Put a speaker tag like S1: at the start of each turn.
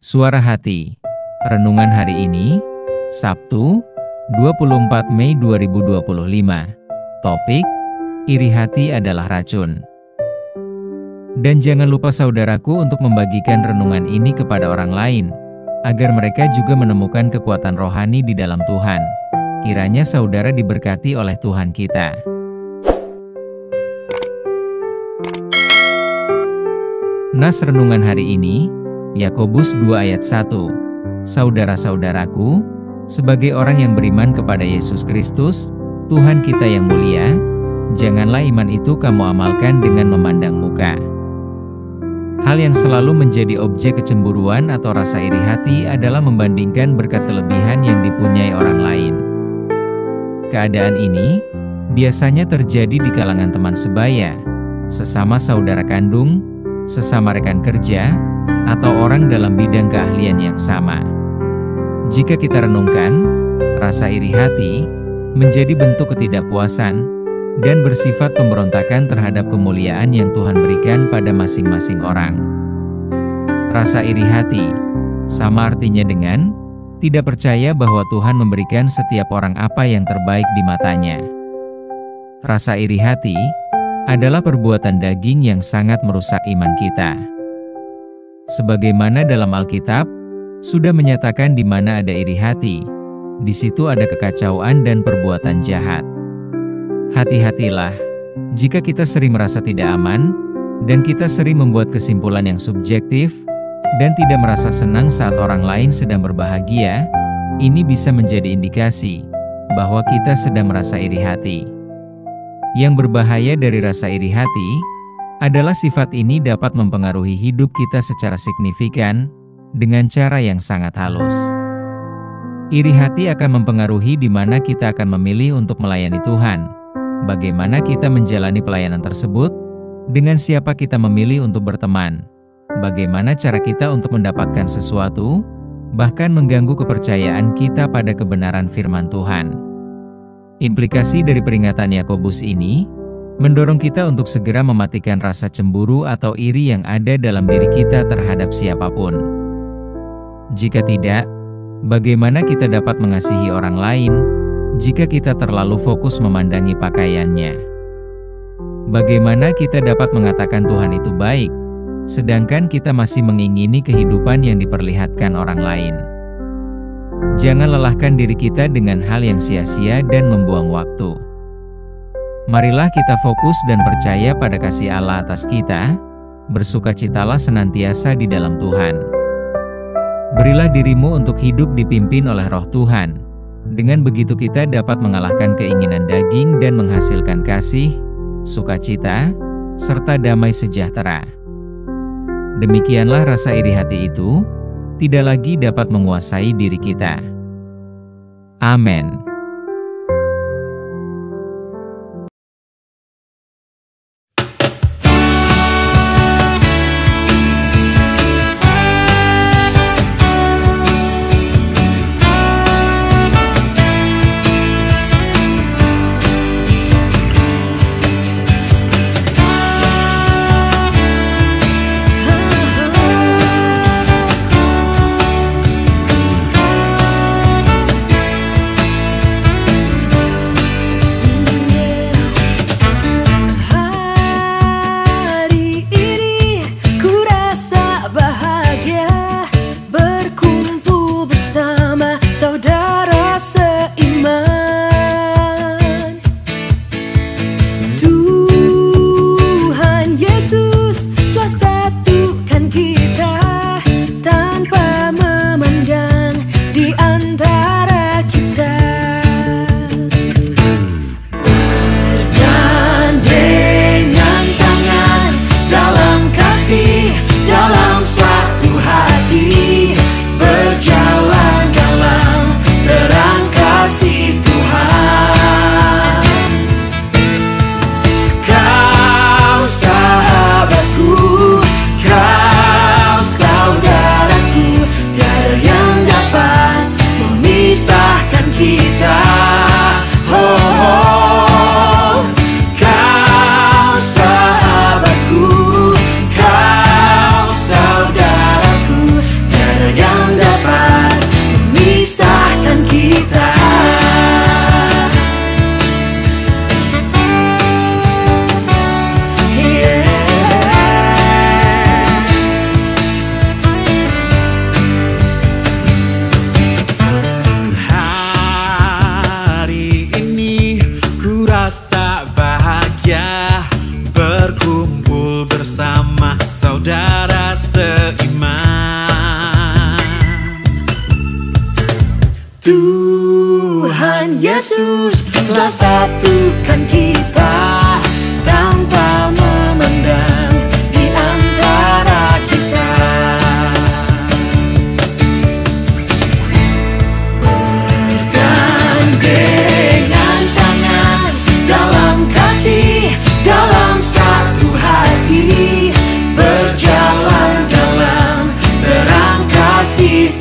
S1: Suara Hati. Renungan hari ini, Sabtu, 24 Mei 2025. Topik, iri hati adalah racun. Dan jangan lupa saudaraku untuk membagikan renungan ini kepada orang lain, agar mereka juga menemukan kekuatan rohani di dalam Tuhan. Kiranya saudara diberkati oleh Tuhan kita. Nas renungan hari ini, Yakobus 2 ayat 1. Saudara-saudaraku, sebagai orang yang beriman kepada Yesus Kristus, Tuhan kita yang mulia, janganlah iman itu kamu amalkan dengan memandang muka. Hal yang selalu menjadi objek kecemburuan atau rasa iri hati adalah membandingkan berkat kelebihan yang dipunyai orang lain. Keadaan ini biasanya terjadi di kalangan teman sebaya, sesama saudara kandung, sesama rekan kerja, atau orang dalam bidang keahlian yang sama. Jika kita renungkan, rasa iri hati menjadi bentuk ketidakpuasan dan bersifat pemberontakan terhadap kemuliaan yang Tuhan berikan pada masing-masing orang. Rasa iri hati sama artinya dengan tidak percaya bahwa Tuhan memberikan setiap orang apa yang terbaik di matanya. Rasa iri hati adalah perbuatan daging yang sangat merusak iman kita. Sebagaimana dalam Alkitab sudah menyatakan di mana ada iri hati, di situ ada kekacauan dan perbuatan jahat. Hati-hatilah jika kita sering merasa tidak aman, dan kita sering membuat kesimpulan yang subjektif, dan tidak merasa senang saat orang lain sedang berbahagia. Ini bisa menjadi indikasi bahwa kita sedang merasa iri hati. Yang berbahaya dari rasa iri hati adalah sifat ini dapat mempengaruhi hidup kita secara signifikan dengan cara yang sangat halus. Iri hati akan mempengaruhi di mana kita akan memilih untuk melayani Tuhan, bagaimana kita menjalani pelayanan tersebut, dengan siapa kita memilih untuk berteman, bagaimana cara kita untuk mendapatkan sesuatu, bahkan mengganggu kepercayaan kita pada kebenaran firman Tuhan. Implikasi dari peringatan Yakobus ini mendorong kita untuk segera mematikan rasa cemburu atau iri yang ada dalam diri kita terhadap siapapun. Jika tidak, bagaimana kita dapat mengasihi orang lain jika kita terlalu fokus memandangi pakaiannya? Bagaimana kita dapat mengatakan Tuhan itu baik, sedangkan kita masih mengingini kehidupan yang diperlihatkan orang lain? Jangan lelahkan diri kita dengan hal yang sia-sia dan membuang waktu. Marilah kita fokus dan percaya pada kasih Allah atas kita, bersukacitalah senantiasa di dalam Tuhan. Berilah dirimu untuk hidup dipimpin oleh Roh Tuhan. Dengan begitu kita dapat mengalahkan keinginan daging dan menghasilkan kasih, sukacita, serta damai sejahtera. Demikianlah rasa iri hati itu tidak lagi dapat menguasai diri kita. Amin.
S2: Tuhan Yesus telah satukan kita tanpa memandang di antara kita. Bergandengan tangan dalam kasih, dalam satu hati, berjalan dalam terang kasih